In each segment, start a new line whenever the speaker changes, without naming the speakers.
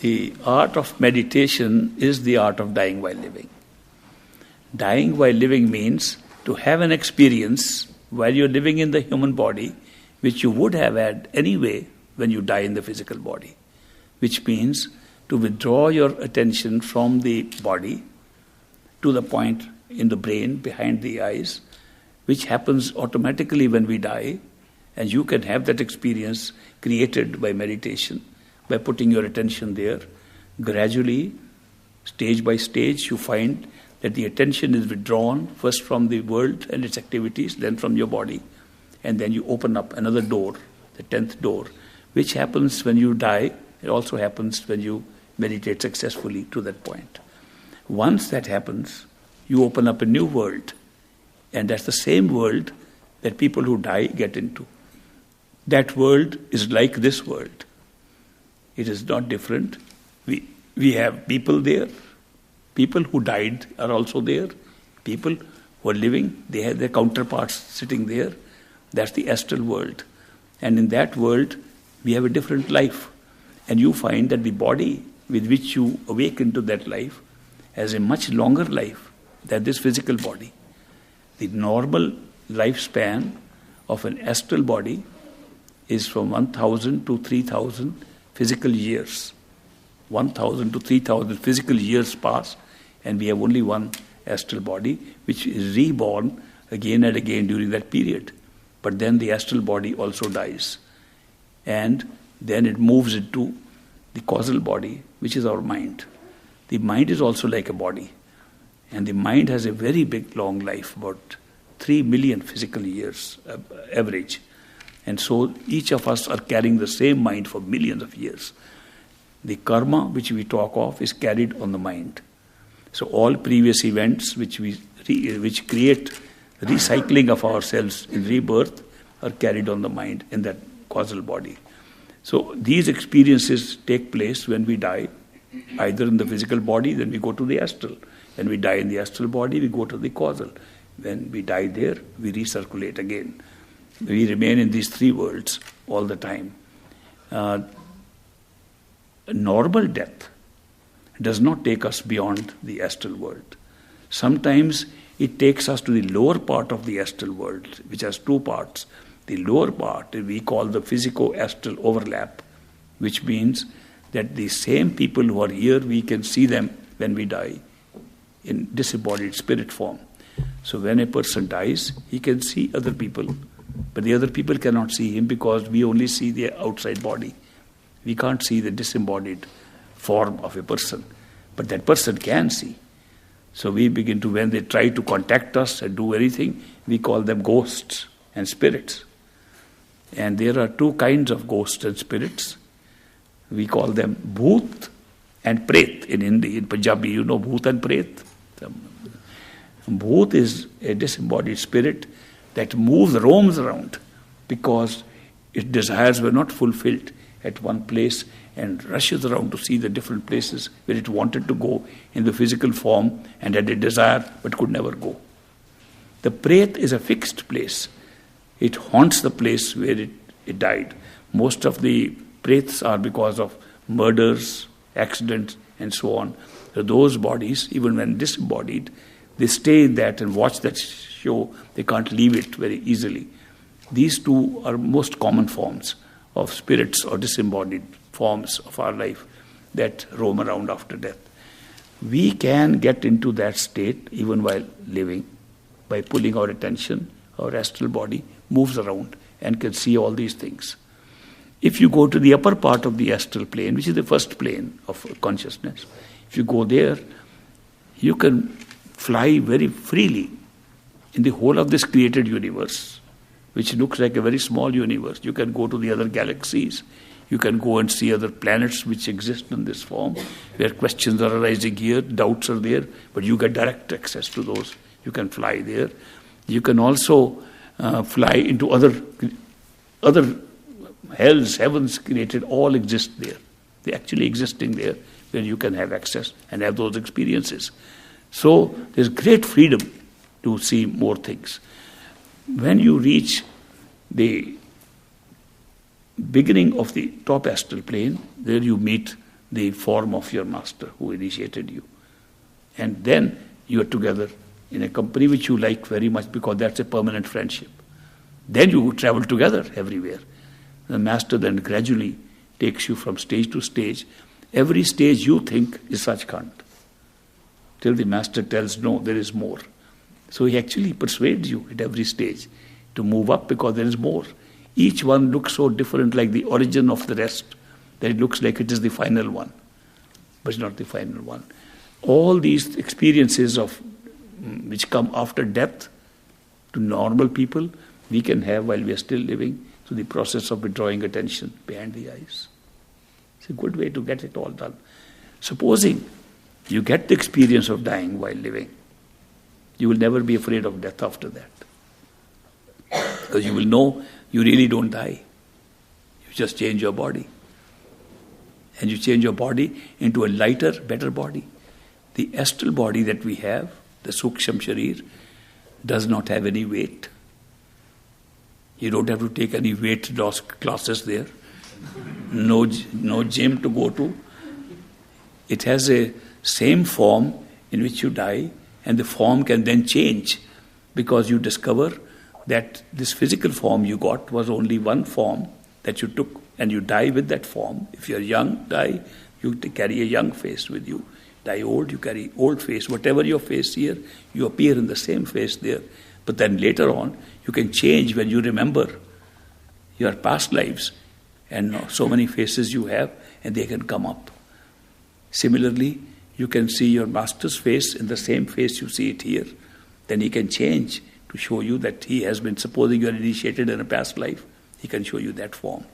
The art of meditation is the art of dying while living. Dying while living means to have an experience while you're living in the human body which you would have had anyway when you die in the physical body, which means to withdraw your attention from the body to the point in the brain behind the eyes, which happens automatically when we die, and you can have that experience created by meditation, by putting your attention there. Gradually, stage by stage, you find that the attention is withdrawn first from the world and its activities, then from your body, and then you open up another door, the 10th door, which happens when you die. It also happens when you meditate successfully to that point. Once that happens, you open up a new world, and that's the same world that people who die get into. That world is like this world. It is not different. We have people there. People who died are also there. People who are living, they have their counterparts sitting there. That's the astral world. And in that world, we have a different life. And you find that the body with which you awaken to that life has a much longer life than this physical body. The normal lifespan of an astral body is from 1,000 to 3,000 physical years. 1,000 to 3,000 physical years pass, and we have only one astral body, which is reborn again and again during that period. But then the astral body also dies. And then it moves into the causal body, which is our mind. The mind is also like a body. And the mind has a very big, long life, about 3 million physical years average. And so each of us are carrying the same mind for millions of years. The karma which we talk of is carried on the mind. So all previous events which create recycling of ourselves in rebirth are carried on the mind in that causal body. So these experiences take place when we die, either in the physical body, then we go to the astral. When we die in the astral body, we go to the causal. When we die there, we recirculate again. We remain in these three worlds all the time. Normal death does not take us beyond the astral world. Sometimes it takes us to the lower part of the astral world, which has two parts. The lower part we call the physico-astral overlap, which means that the same people who are here, we can see them when we die in disembodied spirit form. So when a person dies, he can see other people, but the other people cannot see him because we only see the outside body. We can't see the disembodied form of a person, but that person can see. So we begin to, when they try to contact us and do anything, we call them ghosts and spirits. And there are two kinds of ghosts and spirits. We call them bhoot and pret in Hindi. In Punjabi, you know bhoot and pret. Bhoot is a disembodied spirit that roams around because its desires were not fulfilled at one place and rushes around to see the different places where it wanted to go in the physical form and had a desire but could never go. The pret is a fixed place. It haunts the place where it died. Most of the prets are because of murders, accidents, and so on. So those bodies, even when disembodied, they stay in that and watch that show. They can't leave it very easily. These two are most common forms of spirits or disembodied forms of our life that roam around after death. We can get into that state even while living by pulling our attention. Our astral body moves around and can see all these things. If you go to the upper part of the astral plane, which is the first plane of consciousness, if you go there, you can fly very freely in the whole of this created universe, which looks like a very small universe. You can go to the other galaxies. You can go and see other planets which exist in this form, where questions are arising here, doubts are there, but you get direct access to those. You can fly there. You can also fly into other hells, heavens created, all exist there. They actually existing there, where you can have access and have those experiences. So there's great freedom to see more things. When you reach the beginning of the top astral plane, there you meet the form of your master who initiated you. And then you are together in a company which you like very much, because that's a permanent friendship. Then you travel together everywhere. The master then gradually takes you from stage to stage. Every stage you think is Sachkhand, till the master tells, no, there is more. So he actually persuades you at every stage to move up, because there is more. Each one looks so different, like the origin of the rest, that it looks like it is the final one, but it's not the final one. All these experiences of which come after death to normal people, we can have while we are still living, through the process of withdrawing attention behind the eyes. It's a good way to get it all done. Supposing you get the experience of dying while living, you will never be afraid of death after that. Because you will know you really don't die. You just change your body. And you change your body into a lighter, better body. The astral body that we have, the Suksham Sharir, does not have any weight. You don't have to take any weight loss classes there. No gym to go to. It has a same form in which you die, and the form can then change, because you discover that this physical form you got was only one form that you took, and you die with that form. If you're young, die, you carry a young face with you. Die old, you carry old face. Whatever your face here, you appear in the same face there. But then later on, you can change when you remember your past lives, and so many faces you have, and they can come up. Similarly, you can see your master's face in the same face you see it here. Then he can change to show you that he has been, supposing you are initiated in a past life, he can show you that form.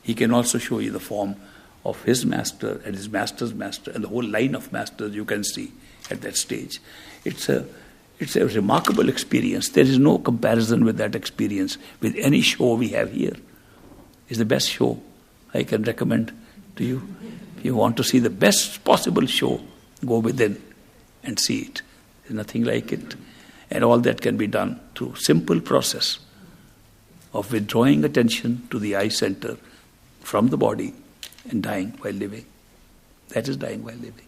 He can also show you the form of his master and his master's master, and the whole line of masters you can see at that stage. It's a remarkable experience. There is no comparison with that experience with any show we have here. It's the best show I can recommend to you. If you want to see the best possible show, go within and see it. There's nothing like it. And all that can be done through simple process of withdrawing attention to the eye center from the body and dying while living. That is dying while living.